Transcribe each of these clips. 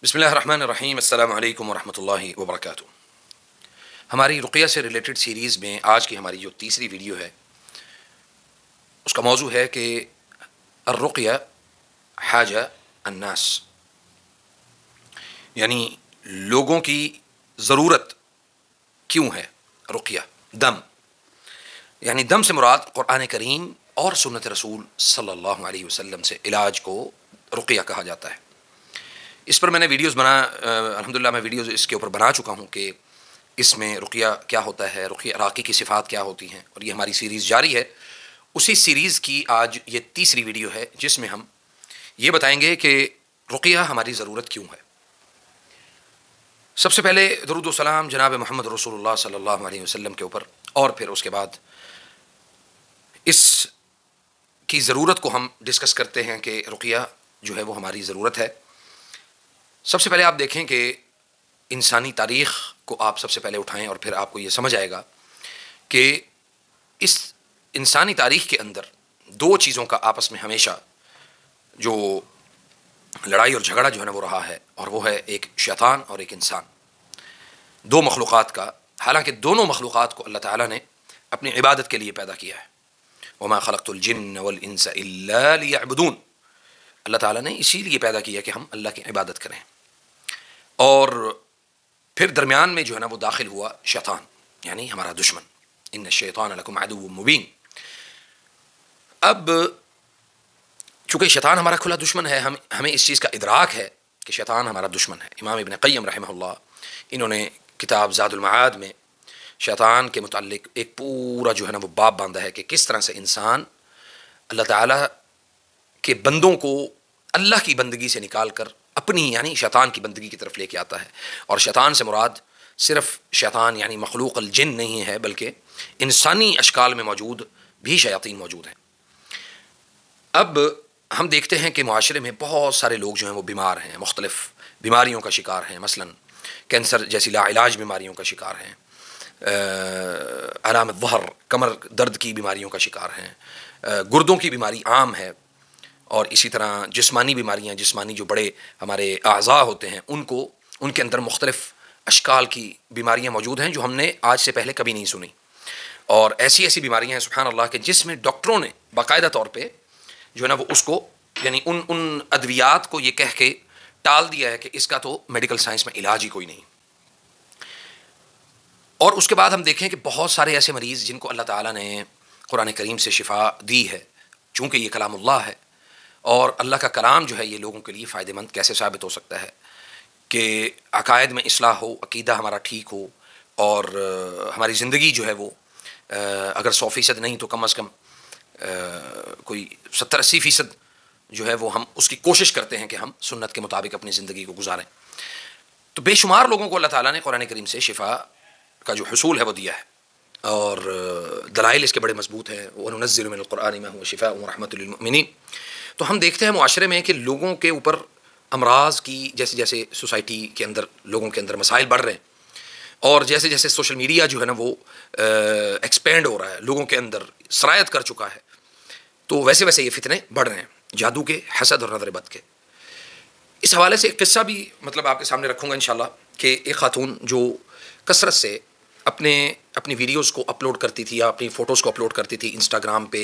بسم اللہ الرحمن الرحیم۔ السلام علیکم ورحمۃ اللہ وبرکاتہ۔ ہماری رقیہ سے ریلیٹڈ سیریز میں آج کی ہماری جو تیسری ویڈیو ہے اس کا موضوع ہے کہ الرقیہ حاجہ الناس، یعنی لوگوں کی ضرورت کیوں ہے رقیہ، دم، یعنی دم سے مراد قرآن کریم اور سنت رسول صلی اللہ علیہ وسلم سے علاج کو رقیہ کہا جاتا ہے۔ اس پر میں نے ویڈیوز الحمدللہ میں ویڈیوز اس کے اوپر بنا چکا ہوں کہ اس میں رقیہ کیا ہوتا ہے، رقیہ راقی کی صفات کیا ہوتی ہیں، اور یہ ہماری سیریز جاری ہے۔ اسی سیریز کی آج یہ تیسری ویڈیو ہے جس میں ہم یہ بتائیں گے کہ رقیہ ہماری ضرورت کیوں ہے۔ سب سے پہلے درود و سلام جناب محمد رسول اللہ صلی اللہ علیہ وسلم کے اوپر، اور پھر اس کے بعد اس کی ضرورت کو ہم ڈسکس کرتے ہیں کہ رقیہ جو ہے وہ ہماری ضرورت ہے۔ سب سے پہلے آپ دیکھیں کہ انسانی تاریخ کو آپ سب سے پہلے اٹھائیں اور پھر آپ کو یہ سمجھ آئے گا کہ اس انسانی تاریخ کے اندر دو چیزوں کا آپس میں ہمیشہ جو لڑائی اور جھگڑا جو ہے نا وہ رہا ہے، اور وہ ہے ایک شیطان اور ایک انسان، دو مخلوقات کا۔ حالانکہ دونوں مخلوقات کو اللہ تعالیٰ نے اپنی عبادت کے لیے پیدا کیا ہے۔ وما خلقت الجن والانس الا لیعبدون، اللہ تعالیٰ نے اسی لیے پیدا کیا کہ ہم اللہ کی عبادت کریں۔ اور پھر درمیان میں جو ہے نا وہ داخل ہوا شیطان، یعنی ہمارا دشمن، ان الشیطان لکم عدو مبین۔ اب چونکہ شیطان ہمارا کھلا دشمن ہے، ہمیں اس چیز کا ادراک ہے کہ شیطان ہمارا دشمن ہے۔ امام ابن قیم رحمہ اللہ، انہوں نے کتاب زاد المعاد میں شیطان کے متعلق ایک پورا جو ہے نا وہ باب باندھا ہے کہ کس طرح سے انسان اللہ تعالیٰ کے بندوں کو اللہ کی بندگی سے نکال کر اپنی یعنی شیطان کی بندگی کی طرف لے کے آتا ہے۔ اور شیطان سے مراد صرف شیطان یعنی مخلوق الجن نہیں ہے، بلکہ انسانی اشکال میں موجود بھی شیاطین موجود ہیں۔ اب ہم دیکھتے ہیں کہ معاشرے میں بہت سارے لوگ جو ہیں وہ بیمار ہیں، مختلف بیماریوں کا شکار ہیں، مثلا کینسر جیسی لا علاج بیماریوں کا شکار ہیں، علامت ظہر کمر درد کی بیماریوں کا شکار ہیں، گردوں کی بیماری عام ہے، اور اسی طرح جسمانی بیماریاں، جسمانی جو بڑے ہمارے اعضاء ہوتے ہیں ان کے اندر مختلف اشکال کی بیماریاں موجود ہیں جو ہم نے آج سے پہلے کبھی نہیں سنی۔ اور ایسی ایسی بیماریاں ہیں سبحان اللہ کہ جس میں ڈاکٹروں نے باقاعدہ طور پہ جو ہے نا وہ اس کو یعنی ان ادویات کو یہ کہہ کے ٹال دیا ہے کہ اس کا تو میڈیکل سائنس میں علاج ہی کوئی نہیں۔ اور اس کے بعد ہم دیکھیں کہ بہت سارے ایسے مریض جن کو اللہ تعالیٰ نے قرآن کریم سے شفا دی ہے، چونکہ یہ کلام اللہ ہے، اور اللہ کا کلام جو ہے یہ لوگوں کے لیے فائدہ مند کیسے ثابت ہو سکتا ہے کہ عقائد میں اصلاح ہو، عقیدہ ہمارا ٹھیک ہو، اور ہماری زندگی جو ہے وہ اگر 100% نہیں تو کم از کم کوئی 70-80% جو ہے وہ ہم اس کی کوشش کرتے ہیں کہ ہم سنت کے مطابق اپنی زندگی کو گزاریں۔ تو بے شمار لوگوں کو اللہ تعالیٰ نے قرآن کریم سے شفا کا جو حصول ہے وہ دیا ہے، اور دلائل اس کے بڑے مضبوط ہیں۔ وَنُنَزِّلُ مِنَ الْقُرْآنِ مَا هُوَ شِفَاءٌ وَرَحْمَةٌ لِّلْمُؤْمِنِينَ۔ تو ہم دیکھتے ہیں معاشرے میں کہ لوگوں کے اوپر امراض کی جیسے جیسے سوسائٹی کے اندر لوگوں کے اندر مسائل بڑھ رہے ہیں، اور جیسے جیسے سوشل میڈیا جو ہے نا وہ ایکسپینڈ ہو رہا ہے، لوگوں کے اندر سرایت کر چکا ہے، تو ویسے ویسے یہ فتنے بڑھ رہے ہیں، جادو کے، حسد اور نظر بد کے۔ اس حوالے سے ایک قصہ بھی آپ کے سامنے رکھوں گا انشاءاللہ کہ ایک خاتون جو کثرت سے اپنی ویڈیوز کو اپلوڈ کرتی تھی یا اپنی فوٹوز کو اپلوڈ کرتی تھی انسٹاگرام پہ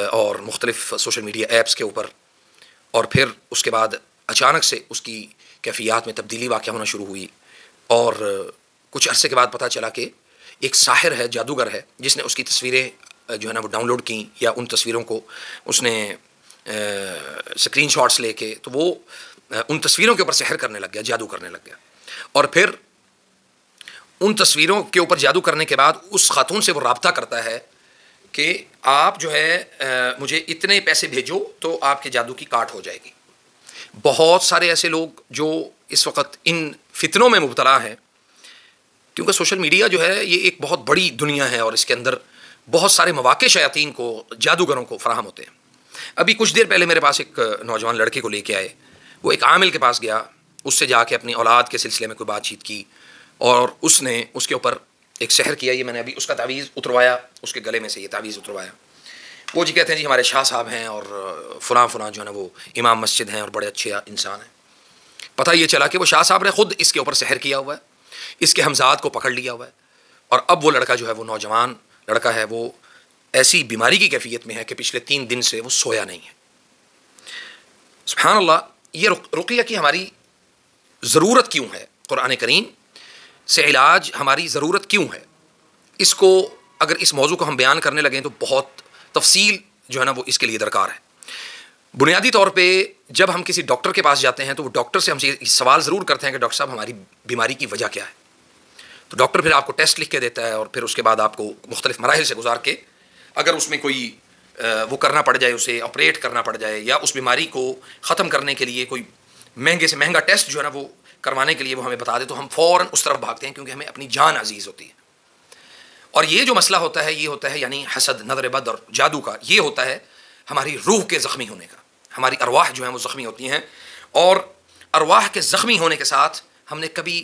اور مختلف سوشل میڈیا ایپس کے اوپر، اور پھر اس کے بعد اچانک سے اس کی کیفیات میں تبدیلی واقع ہونا شروع ہوئی، اور کچھ عرصے کے بعد پتہ چلا کہ ایک ساحر ہے، جادوگر ہے، جس نے اس کی تصویریں جو ہے نا وہ ڈاؤن لوڈ کیں، یا ان تصویروں کو اس نے اسکرین شاٹس لے کے تو وہ ان تصویروں کے اوپر سحر کرنے لگ گیا، جادو کرنے لگ گیا، اور پھر ان تصویروں کے اوپر جادو کرنے کے بعد اس خاتون سے وہ رابطہ کرتا ہے کہ آپ جو ہے مجھے اتنے پیسے بھیجو تو آپ کے جادو کی کاٹ ہو جائے گی۔ بہت سارے ایسے لوگ جو اس وقت ان فتنوں میں مبتلا ہیں، کیونکہ سوشل میڈیا جو ہے یہ ایک بہت بڑی دنیا ہے، اور اس کے اندر بہت سارے مواقع شیاطین کو، جادوگروں کو فراہم ہوتے ہیں۔ ابھی کچھ دیر پہلے میرے پاس ایک نوجوان لڑکے کو لے کے آئے، وہ ایک عامل کے پاس گیا، اس سے جا کے اپنی اولاد کے سلسلے میں کوئی بات چیت کی، اور اس نے اس کے اوپر ایک سحر کیا۔ یہ میں نے ابھی اس کا تعویذ اتروایا، اس کے گلے میں سے یہ تعویذ اتروایا۔ وہ جی کہتے ہیں جی ہمارے شاہ صاحب ہیں، اور فلاں جو ہے نا وہ امام مسجد ہیں اور بڑے اچھے انسان ہیں۔ پتہ یہ چلا کہ وہ شاہ صاحب نے خود اس کے اوپر سحر کیا ہوا ہے، اس کے ہمزاد کو پکڑ لیا ہوا ہے، اور اب وہ لڑکا جو ہے وہ نوجوان لڑکا ہے، وہ ایسی بیماری کی کیفیت میں ہے کہ پچھلے 3 دن سے وہ سویا نہیں ہے۔ سبحان اللہ، یہ رقیہ کی ہماری ضرورت کیوں ہے؟ قرآن کریم سے علاج ہماری ضرورت کیوں ہے؟ اس کو اگر اس موضوع کو ہم بیان کرنے لگیں تو بہت تفصیل جو ہے نا وہ اس کے لیے درکار ہے۔ بنیادی طور پہ جب ہم کسی ڈاکٹر کے پاس جاتے ہیں تو وہ ڈاکٹر سے ہم سے سوال ضرور کرتے ہیں کہ ڈاکٹر صاحب ہماری بیماری کی وجہ کیا ہے؟ تو ڈاکٹر پھر آپ کو ٹیسٹ لکھ کے دیتا ہے، اور پھر اس کے بعد آپ کو مختلف مراحل سے گزار کے اگر اس میں کوئی وہ کرنا پڑ جائے، اسے آپریٹ کرنا پڑ جائے، یا اس بیماری کو ختم کرنے کے لیے کوئی مہنگے سے مہنگا ٹیسٹ جو ہے نا وہ کروانے کے لیے وہ ہمیں بتا دے، تو ہم فوراً اس طرف بھاگتے ہیں، کیونکہ ہمیں اپنی جان عزیز ہوتی ہے۔ اور یہ جو مسئلہ ہوتا ہے یہ ہوتا ہے یعنی حسد، نظر بد اور جادو کا، یہ ہوتا ہے ہماری روح کے زخمی ہونے کا۔ ہماری ارواح جو ہیں وہ زخمی ہوتی ہیں، اور ارواح کے زخمی ہونے کے ساتھ ہم نے کبھی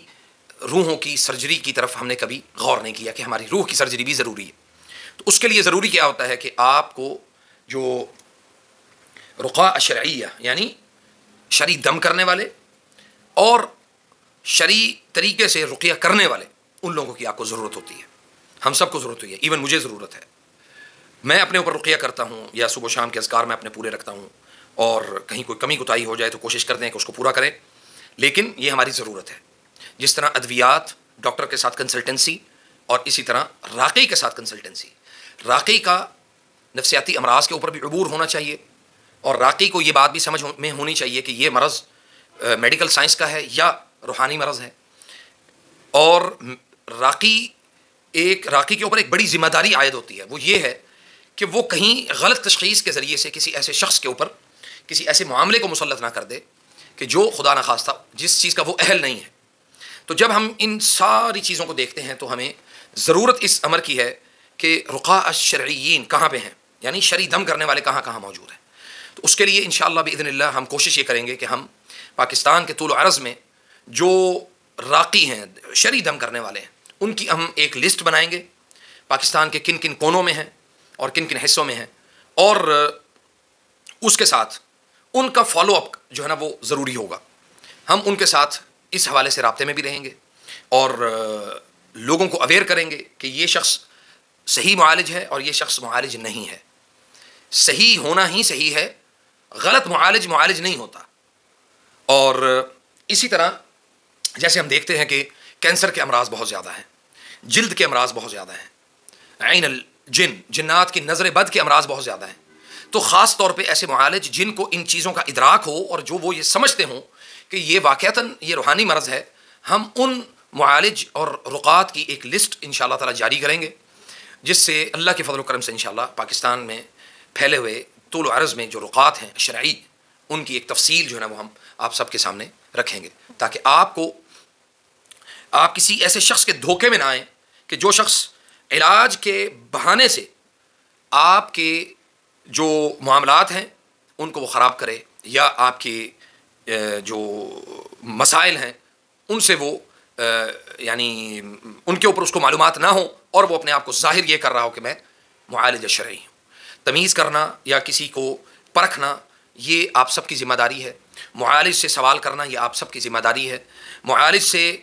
روحوں کی سرجری کی طرف ہم نے کبھی غور نہیں کیا کہ ہماری روح کی سرجری بھی ضروری ہے۔ تو اس کے لیے ضروری کیا ہوتا ہے کہ آپ کو جو رقاء شرعیہ یعنی شرعی دم کرنے والے اور شرعی طریقے سے رقیہ کرنے والے، ان لوگوں کی آپ کو ضرورت ہوتی ہے۔ ہم سب کو ضرورت ہوئی ہے، ایون مجھے ضرورت ہے۔ میں اپنے اوپر رقیہ کرتا ہوں، یا صبح و شام کے اذکار میں اپنے پورے رکھتا ہوں، اور کہیں کوئی کمی کوتاہی ہو جائے تو کوشش کرتے ہیں کہ اس کو پورا کریں، لیکن یہ ہماری ضرورت ہے۔ جس طرح ادویات، ڈاکٹر کے ساتھ کنسلٹنسی، اور اسی طرح راقی کے ساتھ کنسلٹنسی۔ راقی کا نفسیاتی امراض کے اوپر بھی عبور ہونا چاہیے، اور راقی کو یہ بات بھی سمجھ میں ہونی چاہیے کہ یہ مرض میڈیکل سائنس کا ہے یا روحانی مرض ہے۔ اور راقی کے اوپر ایک بڑی ذمہ داری عائد ہوتی ہے، وہ یہ ہے کہ وہ کہیں غلط تشخیص کے ذریعے سے کسی ایسے شخص کے اوپر کسی ایسے معاملے کو مسلط نہ کر دے کہ جو خدا نخواستہ جس چیز کا وہ اہل نہیں ہے۔ تو جب ہم ان ساری چیزوں کو دیکھتے ہیں تو ہمیں ضرورت اس امر کی ہے کہ رقاء الشرعیین کہاں پہ ہیں، یعنی شرعی دم کرنے والے کہاں کہاں موجود ہیں۔ تو اس کے لیے انشاءاللہ باذن اللہ ہم کوشش یہ کریں گے کہ ہم پاکستان کے طول و عرض میں جو راقی ہیں، شرعی دم کرنے والے ہیں، ان کی ہم ایک لسٹ بنائیں گے، پاکستان کے کن کن کونوں میں ہیں اور کن کن حصوں میں ہیں، اور اس کے ساتھ ان کا فالو اپ جو ہے نا وہ ضروری ہوگا۔ ہم ان کے ساتھ اس حوالے سے رابطے میں بھی رہیں گے، اور لوگوں کو اویئر کریں گے کہ یہ شخص صحیح معالج ہے اور یہ شخص معالج نہیں ہے۔ صحیح ہونا ہی صحیح ہے، غلط معالج نہیں ہوتا۔ اور اسی طرح جیسے ہم دیکھتے ہیں کہ کینسر کے امراض بہت زیادہ ہیں، جلد کے امراض بہت زیادہ ہیں، عین الجن، جنات کی نظر بد کے امراض بہت زیادہ ہیں۔ تو خاص طور پہ ایسے معالج جن کو ان چیزوں کا ادراک ہو اور جو وہ یہ سمجھتے ہوں کہ یہ واقعتاً یہ روحانی مرض ہے، ہم ان معالج اور رقات کی ایک لسٹ انشاءاللہ تعالی جاری کریں گے، جس سے اللہ کے فضل و کرم سے انشاءاللہ پاکستان میں پھیلے ہوئے طول و عرض میں جو رقات ہیں شرعی، ان کی ایک تفصیل جو ہے نا وہ ہم آپ سب کے سامنے رکھیں گے، تاکہ آپ کسی ایسے شخص کے دھوکے میں نہ آئیں کہ جو شخص علاج کے بہانے سے آپ کے جو معاملات ہیں ان کو وہ خراب کرے، یا آپ کے جو مسائل ہیں ان سے وہ یعنی ان کے اوپر اس کو معلومات نہ ہوں، اور وہ اپنے آپ کو ظاہر یہ کر رہا ہو کہ میں معالج شرعی ہوں۔ تمیز کرنا یا کسی کو پرکھنا یہ آپ سب کی ذمہ داری ہے، معالج سے سوال کرنا یہ آپ سب کی ذمہ داری ہے، معالج سے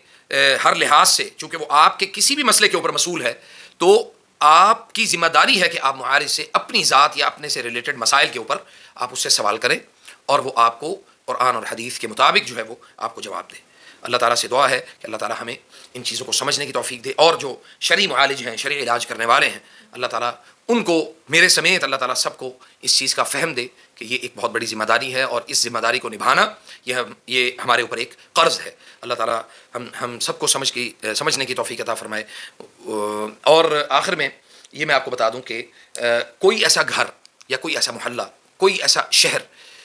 ہر لحاظ سے، چونکہ وہ آپ کے کسی بھی مسئلے کے اوپر مسئول ہے، تو آپ کی ذمہ داری ہے کہ آپ معالج سے اپنی ذات یا اپنے سے ریلیٹڈ مسائل کے اوپر آپ اس سے سوال کریں، اور وہ آپ کو قرآن اور حدیث کے مطابق جو ہے وہ آپ کو جواب دے۔ اللہ تعالیٰ سے دعا ہے کہ اللہ تعالیٰ ہمیں ان چیزوں کو سمجھنے کی توفیق دے، اور جو شرعی معالج ہیں، شرعی علاج کرنے والے ہیں، اللہ تعالیٰ ان کو میرے سمیت اللہ تعالیٰ سب کو اس چیز کا فہم دے کہ یہ ایک بہت بڑی ذمہ داری ہے، اور اس ذمہ داری کو نبھانا یہ ہمارے اوپر ایک قرض ہے۔ اللہ تعالیٰ ہم سب کو سمجھنے کی توفیق عطا فرمائے۔ اور آخر میں یہ میں آپ کو بتا دوں کہ کوئی ایسا گھر یا کوئی ایسا محلہ، کوئی ایسا شہر،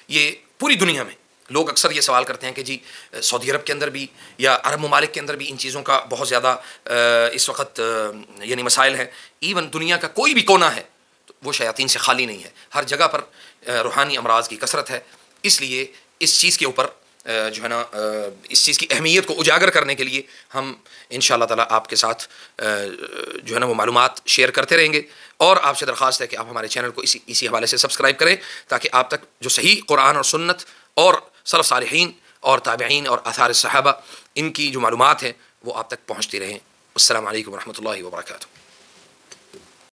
یہ پوری دنیا میں لوگ اکثر یہ سوال کرتے ہیں کہ جی سعودی عرب کے اندر بھی یا عرب ممالک کے اندر بھی ان چیزوں کا بہت زیادہ اس وقت یعنی مسائل ہیں۔ ایون دنیا کا کوئی بھی کونا ہے تو وہ شیاطین سے خالی نہیں ہے، ہر جگہ پر روحانی امراض کی کثرت ہے۔ اس لیے اس چیز کے اوپر جو ہے نا اس چیز کی اہمیت کو اجاگر کرنے کے لیے ہم انشاءاللہ تعالیٰ آپ کے ساتھ جو ہے نا وہ معلومات شیئر کرتے رہیں گے، اور آپ سے درخواست ہے کہ آپ ہمارے چینل کو اسی حوالے سے سبسکرائب کریں، تاکہ آپ تک جو صحیح قرآن اور سنت اور سلف صالحین اور تابعین اور آثار صحابہ ان کی جو معلومات ہیں وہ آپ تک پہنچتی رہیں۔ السلام علیکم ورحمۃ اللہ وبرکاتہ۔